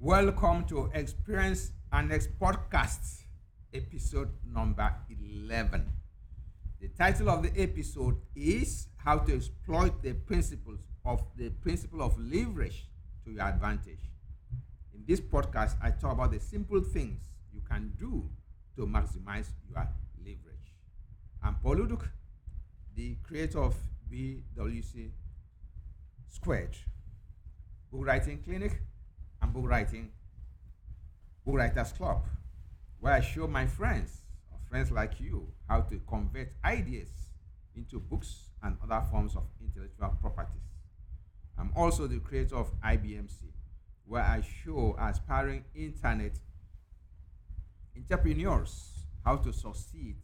Welcome to Experience and Next Podcast, episode number 11. The title of the episode is How to Exploit the Principle of Leverage to Your Advantage. In this podcast, I talk about the simple things you can do to maximize your leverage. I'm Paul Uduk, the creator of BWC Squared, book writing clinic, and book writers club, where I show my friends or friends like you how to convert ideas into books and other forms of intellectual properties. I'm also the creator of IBMC, where I show aspiring internet entrepreneurs how to succeed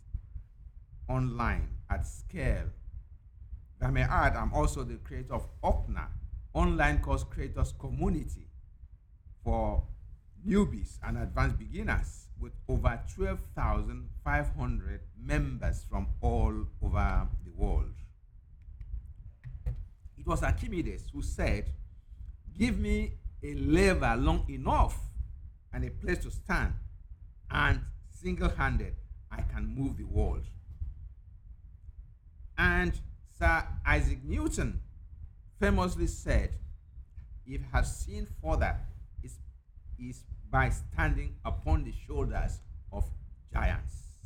online at scale. If I may add, I'm also the creator of OPNA, Online Course Creators Community, for newbies and advanced beginners, with over 12,500 members from all over the world. It was Archimedes who said, "Give me a lever long enough and a place to stand, and single-handed I can move the world." And Sir Isaac Newton famously said, "If you have seen further, is by standing upon the shoulders of giants."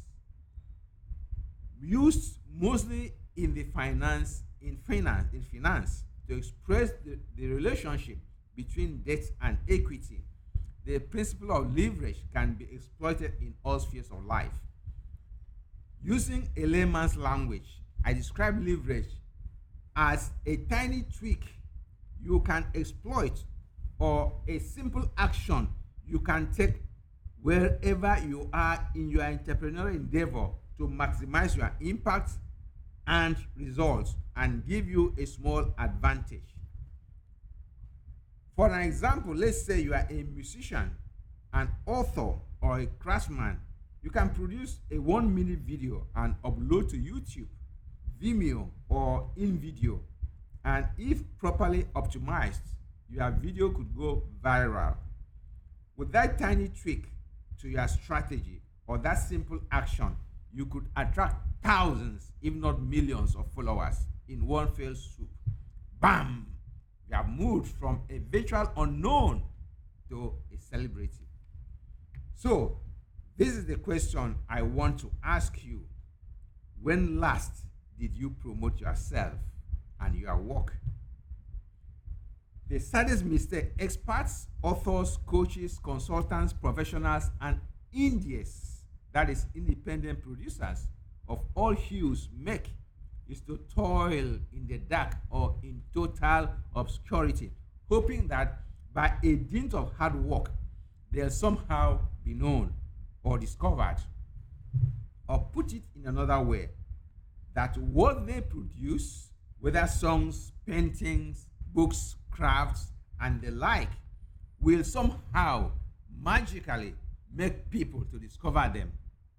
Used mostly in finance to express the relationship between debt and equity, the principle of leverage can be exploited in all spheres of life. Using a layman's language, I describe leverage as a tiny tweak you can exploit, or a simple action you can take wherever you are in your entrepreneurial endeavor to maximize your impact and results and give you a small advantage. For an example, let's say you are a musician, an author, or a craftsman. You can produce a 1-minute video and upload to YouTube, Vimeo, or InVideo, and if properly optimized, your video could go viral. With that tiny tweak to your strategy or that simple action, you could attract thousands, if not millions, of followers in one fell swoop. Bam! You have moved from a virtual unknown to a celebrity. So, this is the question I want to ask you. When last did you promote yourself and your work? The saddest mistake experts, authors, coaches, consultants, professionals, and indies, that is independent producers of all hues, make is to toil in the dark or in total obscurity, hoping that by a dint of hard work, they'll somehow be known or discovered. Or put it in another way, that what they produce, whether songs, paintings, books, crafts, and the like, will somehow magically make people to discover them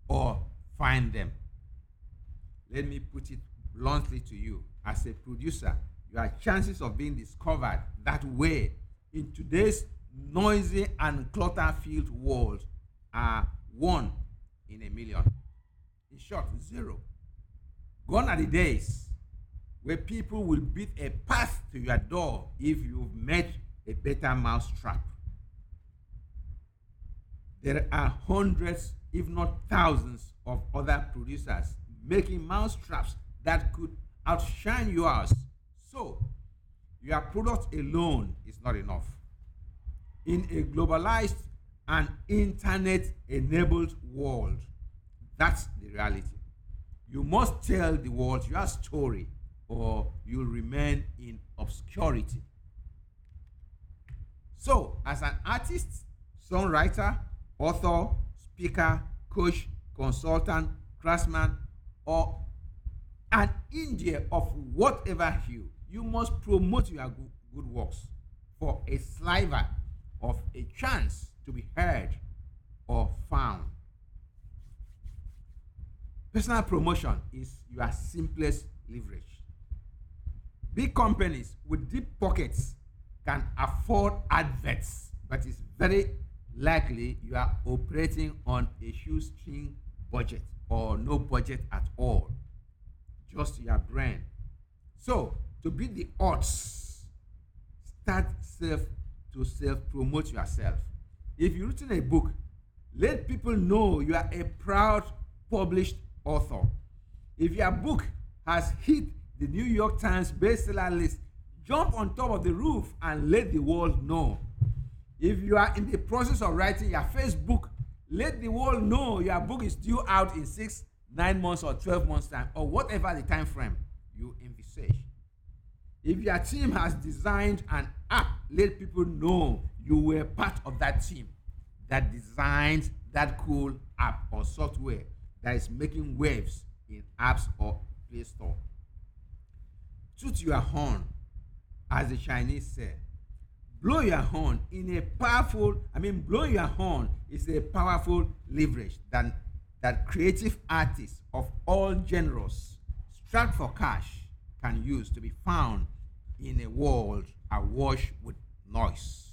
or find them. Let me put it bluntly to you. As a producer, your chances of being discovered that way in today's noisy and clutter-filled world are 1 in a million. In short, 0. Gone are the days where people will beat a path to your door if you've made a better mousetrap. There are hundreds, if not thousands, of other producers making mousetraps that could outshine yours. So, your product alone is not enough. In a globalized and internet-enabled world, that's the reality. You must tell the world your story, or you'll remain in obscurity. So, as an artist, songwriter, author, speaker, coach, consultant, craftsman, or an Indian of whatever hue, you must promote your good works for a sliver of a chance to be heard or found. Personal promotion is your simplest leverage. Big companies with deep pockets can afford adverts but it's very likely you are operating on a shoestring budget or no budget at all, just your brain. So, to beat the odds, start self promote yourself. If you've written a book, let people know you are a proud published author. If your book has hit the New York Times bestseller list, jump on top of the roof and let the world know. If you are in the process of writing your first book, let the world know your book is due out in 6, 9 months or 12 months time, or whatever the time frame you envisage. If your team has designed an app, let people know you were part of that team that designed that cool app or software that is making waves in apps or Play Store. Toot your horn, as the Chinese say. Blow your horn in a powerful, blowing your horn is a powerful leverage that creative artists of all genres strapped for cash can use to be found in a world awash with noise.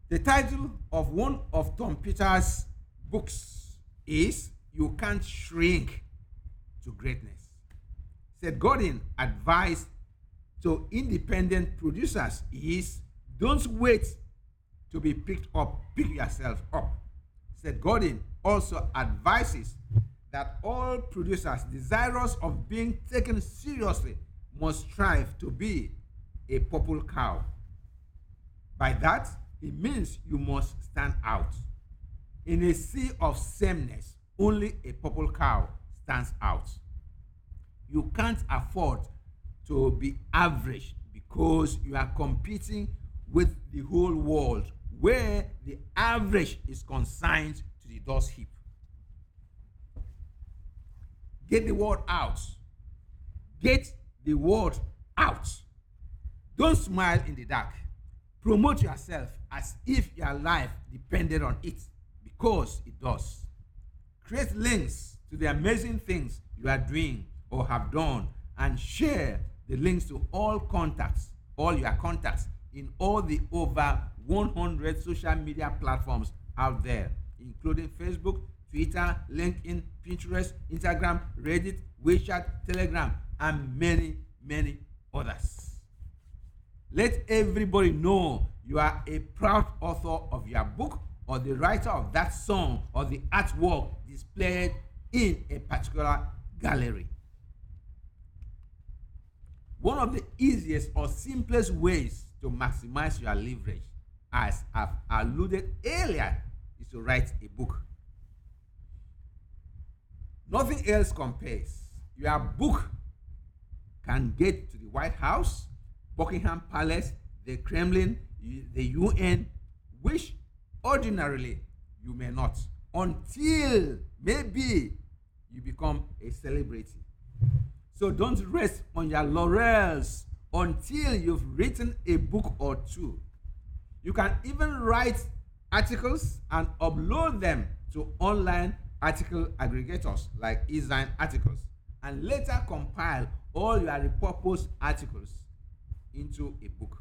The title of one of Tom Peters' books is You Can't Shrink to Greatness. Seth Godin advised to independent producers is don't wait to be picked up, pick yourself up. Seth Godin also advises that all producers desirous of being taken seriously must strive to be a purple cow. By that, it means you must stand out. In a sea of sameness, only a purple cow stands out. You can't afford to be average because you are competing with the whole world where the average is consigned to the dust heap. Get the word out. Get the word out. Don't smile in the dark. Promote yourself as if your life depended on it, because it does. Create links to the amazing things you are doing or have done, and share the links to all your contacts in all the over 100 social media platforms out there, including Facebook, Twitter, LinkedIn, Pinterest, Instagram, Reddit, WeChat, Telegram, and many, many others. Let everybody know you are a proud author of your book or the writer of that song or the artwork displayed in a particular gallery. One of the easiest or simplest ways to maximize your leverage, as I've alluded earlier, is to write a book. Nothing else compares. Your book can get to the White House, Buckingham Palace, the Kremlin, the UN, which ordinarily you may not, until maybe you become a celebrity. So don't rest on your laurels until you've written a book or two. You can even write articles and upload them to online article aggregators like eZine Articles, and later compile all your repurposed articles into a book.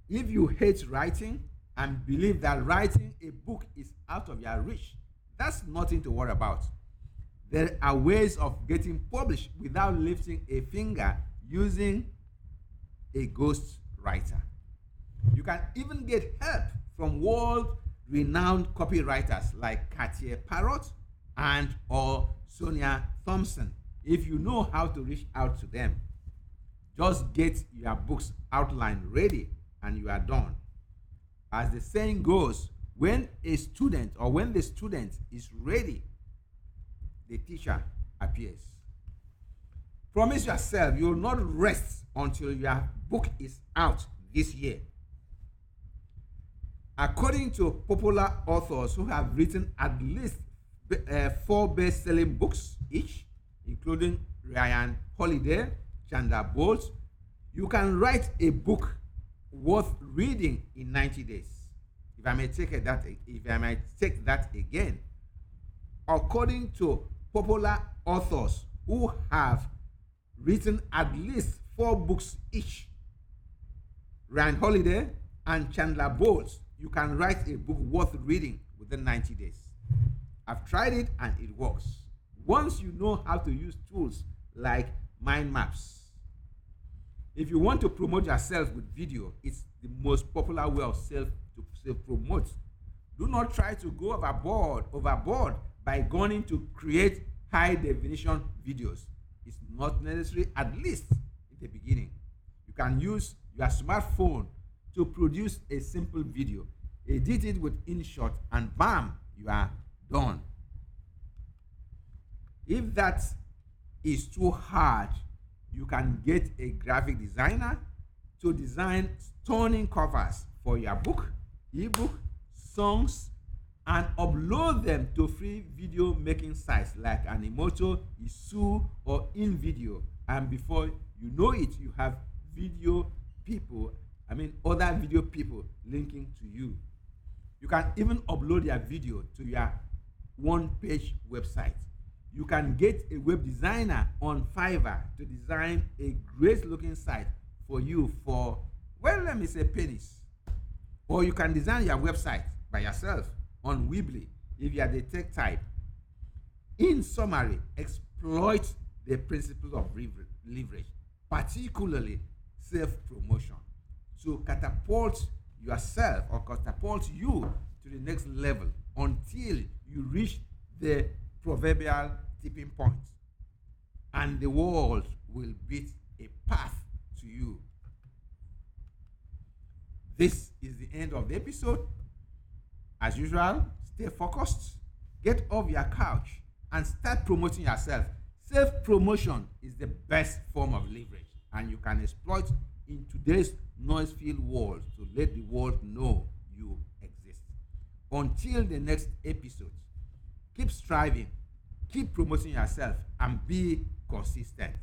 If you hate writing and believe that writing a book is out of your reach, that's nothing to worry about. There are ways of getting published without lifting a finger using a ghost writer. You can even get help from world-renowned copywriters like Katia Parrott and or Sonia Thompson if you know how to reach out to them. Just get your book's outline ready and you are done. As the saying goes, when the student is ready, the teacher appears. Promise yourself you will not rest until your book is out this year. According to popular authors who have written at least 4 best-selling books each, including Ryan Holiday, Chandler Bowles, you can write a book worth reading in 90 days. If I may take that again, according to popular authors who have written at least 4 books each, Rand Holiday and Chandler Bowles, you can write a book worth reading within 90 days. I've tried it and it works. Once you know how to use tools like mind maps. If you want to promote yourself with video, it's the most popular way of self-promote. Do not try to go overboard by going to create high definition videos. It's not necessary, at least in the beginning. You can use your smartphone to produce a simple video, edit it with InShot, and bam, you are done. If that is too hard, you can get a graphic designer to design stunning covers for your book, ebook, songs, and upload them to free video making sites like Animoto, Isu, or InVideo. And before you know it, you have other video people linking to you. You can even upload your video to your one-page website. You can get a web designer on Fiverr to design a great-looking site for you for, well, let me say pennies. Or you can design your website by yourself on Weebly if you are the tech type. In summary, exploit the principles of leverage, particularly self-promotion, to catapult yourself or catapult you to the next level until you reach the proverbial tipping point, and the world will beat a path to you. This is the end of the episode. As usual, stay focused, get off your couch, and start promoting yourself. Self-promotion is the best form of leverage, and you can exploit in today's noise-filled world to let the world know you exist. Until the next episode, keep striving, keep promoting yourself, and be consistent.